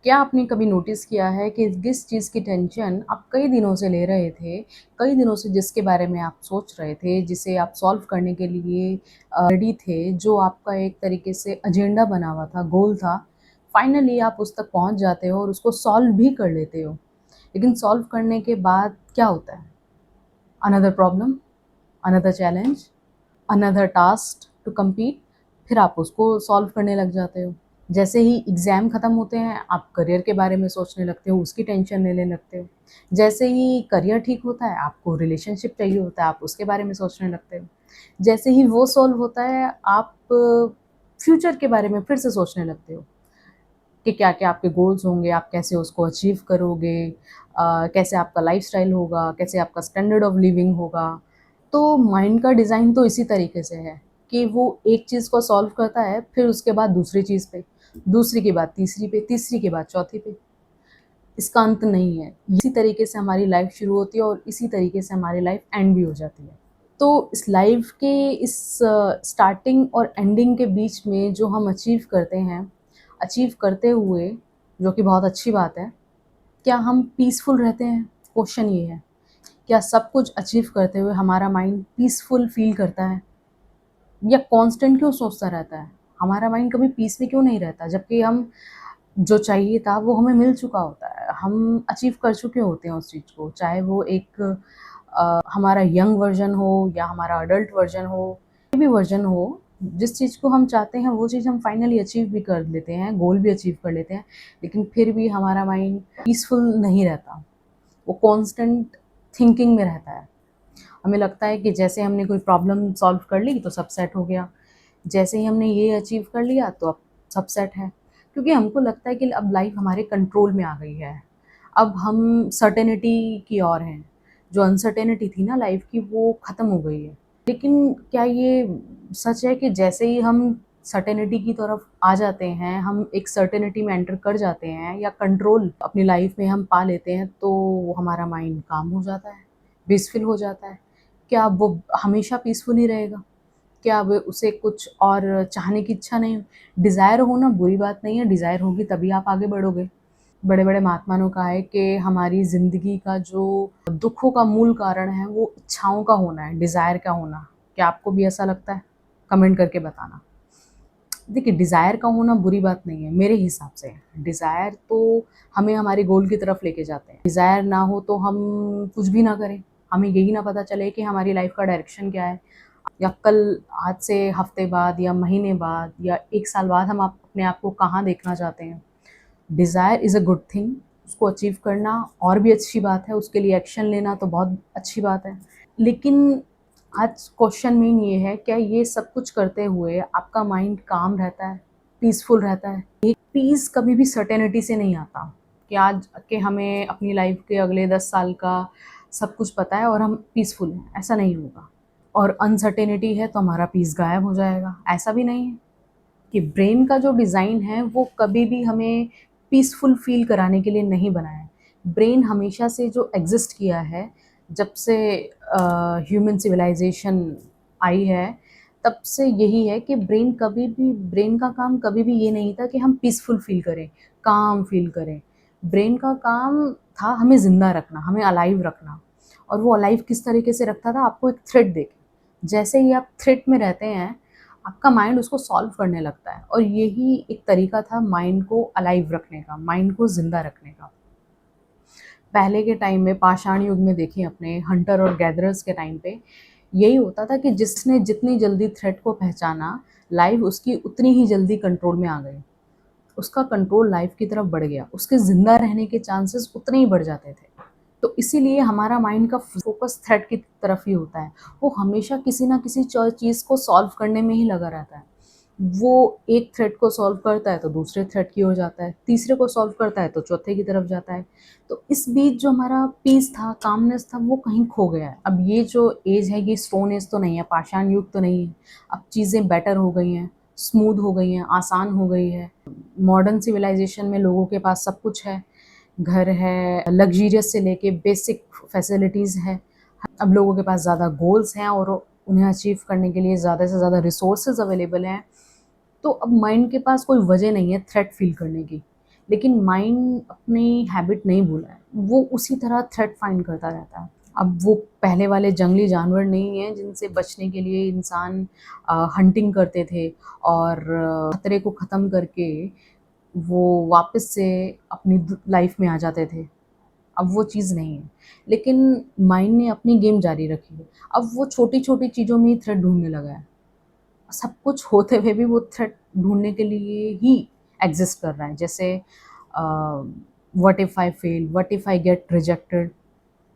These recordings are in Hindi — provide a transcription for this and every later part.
क्या आपने कभी नोटिस किया है कि जिस चीज़ की टेंशन आप कई दिनों से ले रहे थे, कई दिनों से जिसके बारे में आप सोच रहे थे, जिसे आप सॉल्व करने के लिए रेडी थे, जो आपका एक तरीके से एजेंडा बना हुआ था, गोल था, फाइनली आप उस तक पहुँच जाते हो और उसको सॉल्व भी कर लेते हो। लेकिन सॉल्व करने के बाद क्या होता है? Another problem, another challenge, another task to complete, फिर आप उसको सॉल्व करने लग जाते हो। जैसे ही एग्ज़ाम ख़त्म होते हैं, आप करियर के बारे में सोचने लगते हो, उसकी टेंशन लेने लगते हो। जैसे ही करियर ठीक होता है, आपको रिलेशनशिप चाहिए होता है, आप उसके बारे में सोचने लगते हो। जैसे ही वो सॉल्व होता है, आप फ्यूचर के बारे में फिर से सोचने लगते हो कि क्या-क्या आपके गोल्स होंगे, आप कैसे उसको अचीव करोगे, कैसे आपका लाइफ़स्टाइल होगा, कैसे आपका स्टैंडर्ड ऑफ लिविंग होगा। तो माइंड का डिज़ाइन तो इसी तरीके से है कि वो एक चीज़ को सॉल्व करता है, फिर उसके बाद दूसरी चीज़ पे, दूसरी के बाद तीसरी पे, तीसरी के बाद चौथी पे। इसका अंत नहीं है। इसी तरीके से हमारी लाइफ़ शुरू होती है और इसी तरीके से हमारी लाइफ़ एंड भी हो जाती है। तो इस लाइफ़ के इस स्टार्टिंग और एंडिंग के बीच में जो हम अचीव करते हैं, अचीव करते हुए, जो कि बहुत अच्छी बात है, क्या हम पीसफुल रहते हैं? क्वेश्चन ये है। क्या सब कुछ अचीव करते हुए हमारा माइंड पीसफुल फ़ील करता है? या कांस्टेंट क्यों सोचता रहता है? हमारा माइंड कभी पीस में क्यों नहीं रहता? जबकि हम जो चाहिए था वो हमें मिल चुका होता है। हम अचीव कर चुके होते हैं उस चीज़ को, चाहे वो एक हमारा यंग वर्ज़न हो या हमारा अडल्ट वर्ज़न हो, कोई भी वर्ज़न हो, जिस चीज़ को हम चाहते हैं वो चीज़ हम फाइनली अचीव भी कर लेते हैं, गोल भी अचीव कर लेते हैं, लेकिन फिर भी हमारा माइंड पीसफुल नहीं रहता। वो कांस्टेंट थिंकिंग में रहता है। हमें लगता है कि जैसे हमने कोई प्रॉब्लम सॉल्व कर ली तो सब सेट हो गया। जैसे ही हमने ये अचीव कर लिया तो अब सब सेट है। क्योंकि हमको लगता है कि अब लाइफ़ हमारे कंट्रोल में आ गई है। अब हम सर्टेनिटी की ओर हैं। जो अनसर्टेनिटी थी ना लाइफ़ की वो ख़त्म हो गई है। लेकिन क्या ये सच है कि जैसे ही हम सर्टेनिटी की तरफ आ जाते हैं, हम एक सर्टेनिटी में एंटर कर जाते हैं या कंट्रोल अपनी लाइफ़ में हम पा लेते हैं तो हमारा माइंड काम हो जाता है, पीसफुल हो जाता है। क्या अब वो हमेशा पीसफुल ही रहेगा? क्या अब उसे कुछ और चाहने की इच्छा नहीं? डिज़ायर होना बुरी बात नहीं है, डिज़ायर होगी तभी आप आगे बढ़ोगे। बड़े-बड़े महात्मा ने कहा है कि हमारी ज़िंदगी का जो दुखों का मूल कारण है, वो इच्छाओं का होना है, डिज़ायर का होना। क्या आपको भी ऐसा लगता है? कमेंट करके बताना। देखिए, डिज़ायर का होना बुरी बात नहीं है, मेरे हिसाब से। डिज़ायर तो हमें हमारे गोल की तरफ लेके जाते हैं। डिज़ायर ना हो तो हम कुछ भी ना करें। हमें यही ना पता चले कि हमारी लाइफ़ का डायरेक्शन क्या है या कल आज से हफ़्ते बाद या महीने बाद या 1 साल बाद हम आप अपने आप को कहाँ देखना चाहते हैं। Desire is a good thing, उसको अचीव करना और भी अच्छी बात है, उसके लिए एक्शन लेना तो बहुत अच्छी बात है। लेकिन आज क्वेश्चन मेन ये है, क्या ये सब कुछ करते हुए आपका माइंड काम रहता है, पीसफुल रहता है? एक पीस कभी भी सर्टेनिटी से नहीं आता कि आज के हमें अपनी लाइफ़ के अगले 10 साल का सब कुछ पता है और हम पीसफुल हैं, ऐसा नहीं होगा। और अनसर्टेनिटी है तो हमारा पीस गायब हो जाएगा, ऐसा भी नहीं है। कि ब्रेन का जो डिज़ाइन है वो कभी भी हमें पीसफुल फ़ील कराने के लिए नहीं बना है। ब्रेन हमेशा से जो एग्ज़िस्ट किया है, जब से ह्यूमन सिविलाइज़ेशन आई है, तब से यही है कि ब्रेन का काम कभी भी ये नहीं था कि हम पीसफुल फ़ील करें, काम फ़ील करें। ब्रेन का काम था हमें ज़िंदा रखना, हमें अलाइव रखना और वो अलाइव किस तरीके से रखता था आपको एक थ्रेट देके। जैसे ही आप थ्रेट में रहते हैं आपका माइंड उसको सॉल्व करने लगता है और यही एक तरीका था माइंड को अलाइव रखने का, माइंड को ज़िंदा रखने का। पहले के टाइम में पाषाण युग में देखें अपने हंटर और गैदरर्स के टाइम पे, यही होता था कि जिसने जितनी जल्दी थ्रेट को पहचाना, लाइफ उसकी उतनी ही जल्दी कंट्रोल में आ गई। उसका कंट्रोल लाइफ की तरफ बढ़ गया, उसके ज़िंदा रहने के चांसेस उतने ही बढ़ जाते थे। तो इसीलिए हमारा माइंड का फोकस थ्रेट की तरफ ही होता है। वो हमेशा किसी न किसी चीज़ को सॉल्व करने में ही लगा रहता है। वो एक थ्रेट को सॉल्व करता है तो दूसरे थ्रेट की ओर जाता है, तीसरे को सॉल्व करता है तो चौथे की तरफ जाता है। तो इस बीच जो हमारा पीस था, कामनेस था वो कहीं खो गया है। अब ये जो एज है ये स्टोन एज तो नहीं है, पाषाण युग तो नहीं है। अब चीज़ें बेटर हो गई हैं, स्मूथ हो गई हैं, आसान हो गई है। मॉडर्न सिविलाइज़ेशन में लोगों के पास सब कुछ है। घर है, लग्ज़रियस से लेके बेसिक फैसिलिटीज़ है। अब लोगों के पास ज़्यादा गोल्स हैं और उन्हें अचीव करने के लिए ज़्यादा से ज़्यादा रिसोर्सेज़ अवेलेबल हैं। तो अब माइंड के पास कोई वजह नहीं है थ्रेट फ़ील करने की, लेकिन माइंड अपनी हैबिट नहीं भूला है, वो उसी तरह थ्रेट फाइंड करता रहता है। अब वो पहले वाले जंगली जानवर नहीं हैं जिनसे बचने के लिए इंसान हंटिंग करते थे और खतरे को ख़त्म करके वो वापस से अपनी लाइफ में आ जाते थे। अब वो चीज़ नहीं है, लेकिन माइंड ने अपनी गेम जारी रखी है। अब वो छोटी-छोटी चीज़ों में ही थ्रेट ढूँढने लगा है। सब कुछ होते हुए भी वो थ्रेट ढूँढने के लिए ही एग्ज़िस्ट कर रहा है। जैसे what if I fail? What if I get rejected?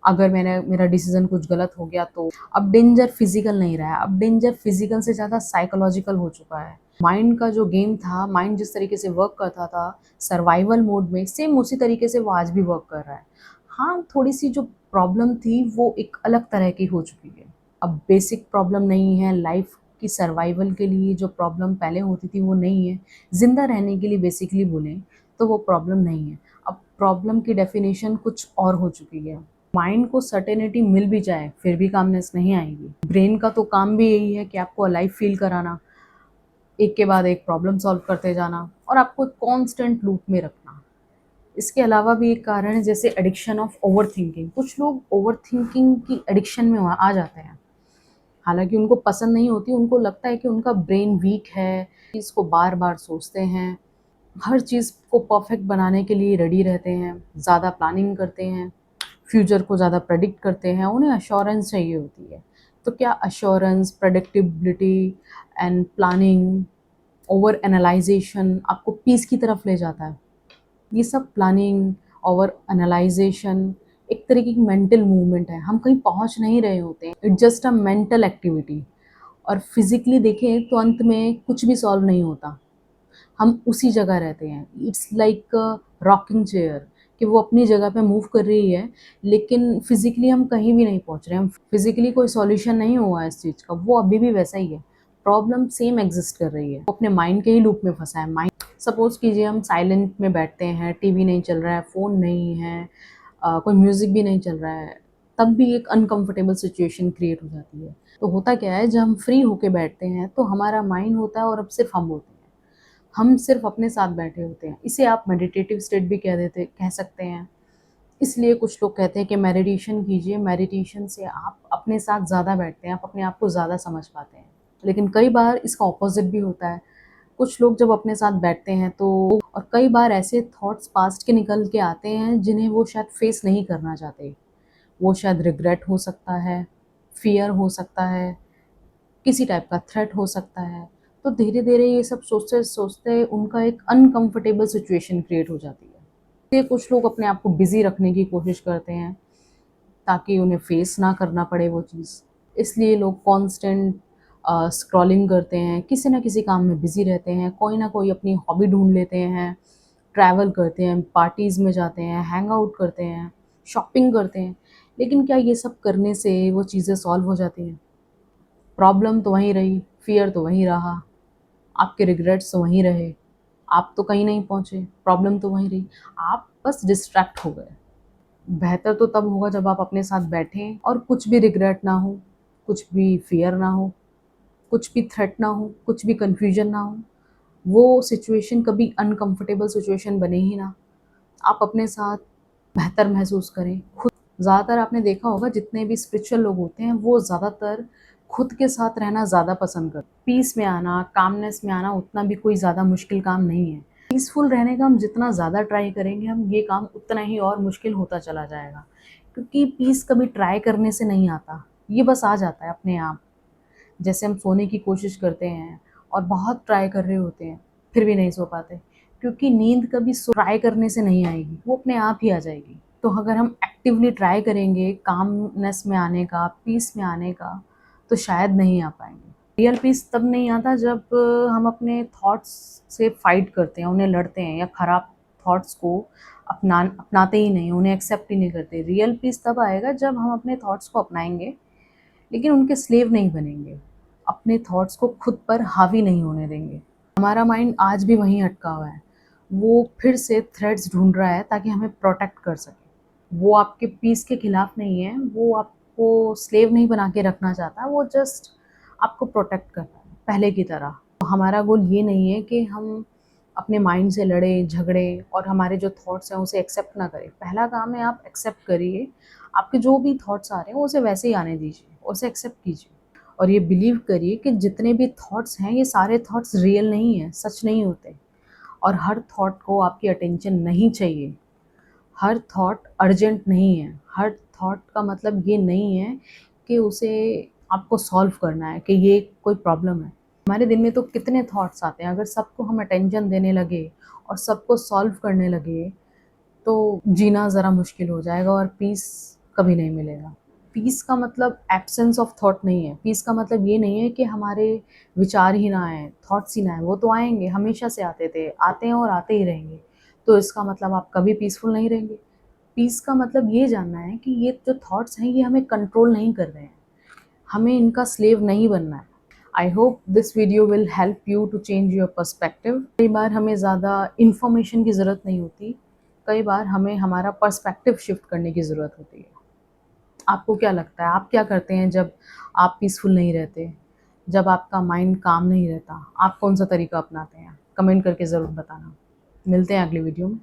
अगर मेरा डिसीज़न कुछ गलत हो गया तो? अब डेंजर फिज़िकल नहीं रहा है, अब डेंजर फिज़िकल से ज़्यादा साइकोलॉजिकल हो चुका है। माइंड का जो गेम था, माइंड जिस तरीके से वर्क करता था सर्वाइवल मोड में, सेम उसी तरीके से वो आज भी वर्क कर रहा है। हाँ, थोड़ी-सी जो प्रॉब्लम थी वो एक अलग तरह की हो चुकी है। अब बेसिक प्रॉब्लम नहीं है, लाइफ़ की सर्वाइवल के लिए जो प्रॉब्लम पहले होती थी वो नहीं है। ज़िंदा रहने के लिए बेसिकली बोलें तो वो प्रॉब्लम नहीं है। अब प्रॉब्लम की डेफ़िनेशन कुछ और हो चुकी है। माइंड को सर्टेनिटी मिल भी जाए फिर भी कामनेस नहीं आएगी। ब्रेन का तो काम भी यही है कि आपको अलाइव फ़ील कराना, एक के बाद एक प्रॉब्लम सॉल्व करते जाना और आपको कांस्टेंट लूप में रखना। इसके अलावा भी एक कारण है जैसे एडिक्शन ऑफ ओवरथिंकिंग। कुछ लोग ओवरथिंकिंग की एडिक्शन में आ जाते हैं। हालाँकि उनको पसंद नहीं होती, उनको लगता है कि उनका ब्रेन वीक है, चीज़ को बार-बार सोचते हैं, हर चीज़ को परफेक्ट बनाने के लिए रेडी रहते हैं, ज़्यादा प्लानिंग करते हैं, फ्यूचर को ज़्यादा प्रेडिक्ट करते हैं, उन्हें एश्योरेंस चाहिए होती है। तो क्या assurance, predictability and planning, over analysation आपको पीस की तरफ ले जाता है? ये सब प्लानिंग, ओवर एनालाइज़ेशन एक तरीके की मेंटल मूवमेंट है। हम कहीं पहुँच नहीं रहे होते हैं। It's just a mental activity और फिज़िकली देखें तो अंत में कुछ भी सॉल्व नहीं होता। हम उसी जगह रहते हैं। It's like a rocking chair कि वो अपनी जगह पे मूव कर रही है, लेकिन फिज़िकली हम कहीं भी नहीं पहुँच रहे हैं। हम फिज़िकली कोई सॉल्यूशन नहीं हुआ है इस चीज़ का, वो अभी भी वैसा ही है। प्रॉब्लम सेम एग्ज़िस्ट कर रही है। वो अपने माइंड के ही लूप में फँसा है। माइंड सपोज़ कीजिए हम साइलेंट में बैठते हैं, टीवी नहीं चल रहा है, फ़ोन नहीं है, कोई म्यूज़िक भी नहीं चल रहा है, तब भी एक अनकम्फ़र्टेबल सिचुएशन क्रिएट हो जाती है। तो होता क्या है, जब हम फ्री होके बैठते हैं, तो हमारा माइंड होता है और अब सिर्फ़ हम होते हैं। हम सिर्फ अपने साथ बैठे होते हैं। इसे आप मेडिटेटिव स्टेट भी कह सकते हैं। इसलिए कुछ लोग कहते हैं कि मेडिटेशन कीजिए, मेडिटेशन से आप अपने साथ ज़्यादा बैठते हैं, आप अपने आप को ज़्यादा समझ पाते हैं। लेकिन कई बार इसका ऑपोज़िट भी होता है। कुछ लोग जब अपने साथ बैठते हैं तो और कई बार ऐसे थॉट्स पास्ट के निकल के आते हैं जिन्हें वो शायद फेस नहीं करना चाहते। वो शायद रिग्रेट हो सकता है, फ़ियर हो सकता है, किसी टाइप का थ्रेट हो सकता है। तो धीरे-धीरे ये सब सोचते-सोचते उनका एक अनकम्फ़र्टेबल सिचुएशन क्रिएट हो जाती है। ये कुछ लोग अपने आप को बिज़ी रखने की कोशिश करते हैं, ताकि उन्हें फ़ेस ना करना पड़े वो चीज़। इसलिए लोग कांस्टेंट स्क्रॉलिंग करते हैं, किसी न किसी काम में बिज़ी रहते हैं, कोई ना कोई अपनी हॉबी ढूँढ लेते हैं, ट्रैवल करते हैं, पार्टीज़ में जाते हैं, हैंग आउट करते हैं, शॉपिंग करते हैं। लेकिन क्या ये सब करने से वो चीज़ें सॉल्व हो जाती हैं? प्रॉब्लम तो वहीं रही, फ़ियर तो वहीं रहा, आपके रिग्रेट्स तो वहीं रहे, आप तो कहीं नहीं पहुँचे, प्रॉब्लम तो वहीं रही, आप बस डिस्ट्रैक्ट हो गए। बेहतर तो तब होगा जब आप अपने साथ बैठें और कुछ भी रिग्रेट ना हो, कुछ भी फ़ियर ना हो, कुछ भी थ्रेट ना हो, कुछ भी कन्फ्यूज़न ना हो, वो सिचुएशन कभी अनकम्फ़र्टेबल सिचुएशन बने ही ना। आप अपने साथ बेहतर महसूस करें। खुद ज़्यादातर आपने देखा होगा जितने भी स्पिरिचुअल लोग होते हैं वो ज़्यादातर खुद के साथ रहना ज़्यादा पसंद करते हैं। पीस में आना, कामनेस में आना उतना भी कोई ज़्यादा मुश्किल काम नहीं है। पीसफुल रहने का हम जितना ज़्यादा ट्राई करेंगे हम ये काम उतना ही और मुश्किल होता चला जाएगा। क्योंकि पीस कभी ट्राई करने से नहीं आता, ये बस आ जाता है अपने आप। जैसे हम सोने की कोशिश करते हैं और बहुत ट्राई कर रहे होते हैं, फिर भी नहीं सो पाते, क्योंकि नींद कभी ट्राई करने से नहीं आएगी, वो अपने आप ही आ जाएगी। तो अगर हम एक्टिवली ट्राई करेंगे कामनेस में आने का, पीस में आने का, तो शायद नहीं आ पाएँगे। रियल पीस तब नहीं आता जब हम अपने थॉट्स से फाइट करते हैं, उन्हें लड़ते हैं या खराब थॉट्स को अपनाते ही नहीं, उन्हें एक्सेप्ट ही नहीं करते। रियल पीस तब आएगा जब हम अपने थॉट्स को अपनाएँगे, लेकिन उनके स्लेव नहीं बनेंगे। अपने थॉट्स को खुद पर हावी नहीं होने देंगे। हमारा माइंड आज भी वहीं अटका हुआ है। वो फिर से थ्रेड्स ढूँढ रहा है ताकि हमें प्रोटेक्ट कर सके। वो आपके पीस के खिलाफ नहीं है, वो आपको स्लेव नहीं बना के रखना चाहता, वो जस्ट आपको प्रोटेक्ट कर रहा है, पहले की तरह। तो हमारा गोल ये नहीं है कि हम अपने माइंड से लड़े, झगड़े और हमारे जो थॉट्स हैं उसे एक्सेप्ट ना करें। पहला काम है आप एक्सेप्ट करिए, आपके जो भी थॉट्स आ रहे हैं उसे वैसे ही आने दीजिए, उसे एक्सेप्ट कीजिए और ये बिलीव करिए कि जितने भी थॉट्स हैं ये सारे थॉट्स रियल नहीं हैं, सच नहीं होते और हर थॉट को आपकी अटेंशन नहीं चाहिए। हर थॉट अर्जेंट नहीं है, हर थॉट का मतलब ये नहीं है कि उसे आपको सॉल्व करना है, कि ये कोई प्रॉब्लम है। हमारे दिन में तो कितने थॉट्स आते हैं, अगर सबको हम अटेंशन देने लगे और सबको सॉल्व करने लगे तो जीना ज़रा मुश्किल हो जाएगा और पीस कभी नहीं मिलेगा। पीस का मतलब एब्सेंस ऑफ थॉट नहीं है, पीस का मतलब ये नहीं है कि हमारे विचार ही ना आएँ, थॉट्स ही ना आएँ, वो तो आएँगे, हमेशा से आते थे, आते हैं और आते ही रहेंगे। तो इसका मतलब आप कभी पीसफुल नहीं रहेंगे। पीस का मतलब ये जानना है कि ये जो थॉट्स हैं ये हमें कंट्रोल नहीं कर रहे हैं, हमें इनका स्लेव नहीं बनना है। I hope this video will help you to change your perspective. कई बार हमें ज़्यादा इन्फॉर्मेशन की ज़रूरत नहीं होती, कई बार हमें हमारा पर्सपेक्टिव शिफ्ट करने की ज़रूरत होती है। आपको क्या लगता है, आप क्या करते हैं जब आप पीसफुल नहीं रहते, जब आपका माइंड काम नहीं रहता? आप कौन सा तरीका अपनाते हैं? कमेंट करके ज़रूर बताना। मिलते हैं अगली वीडियो में।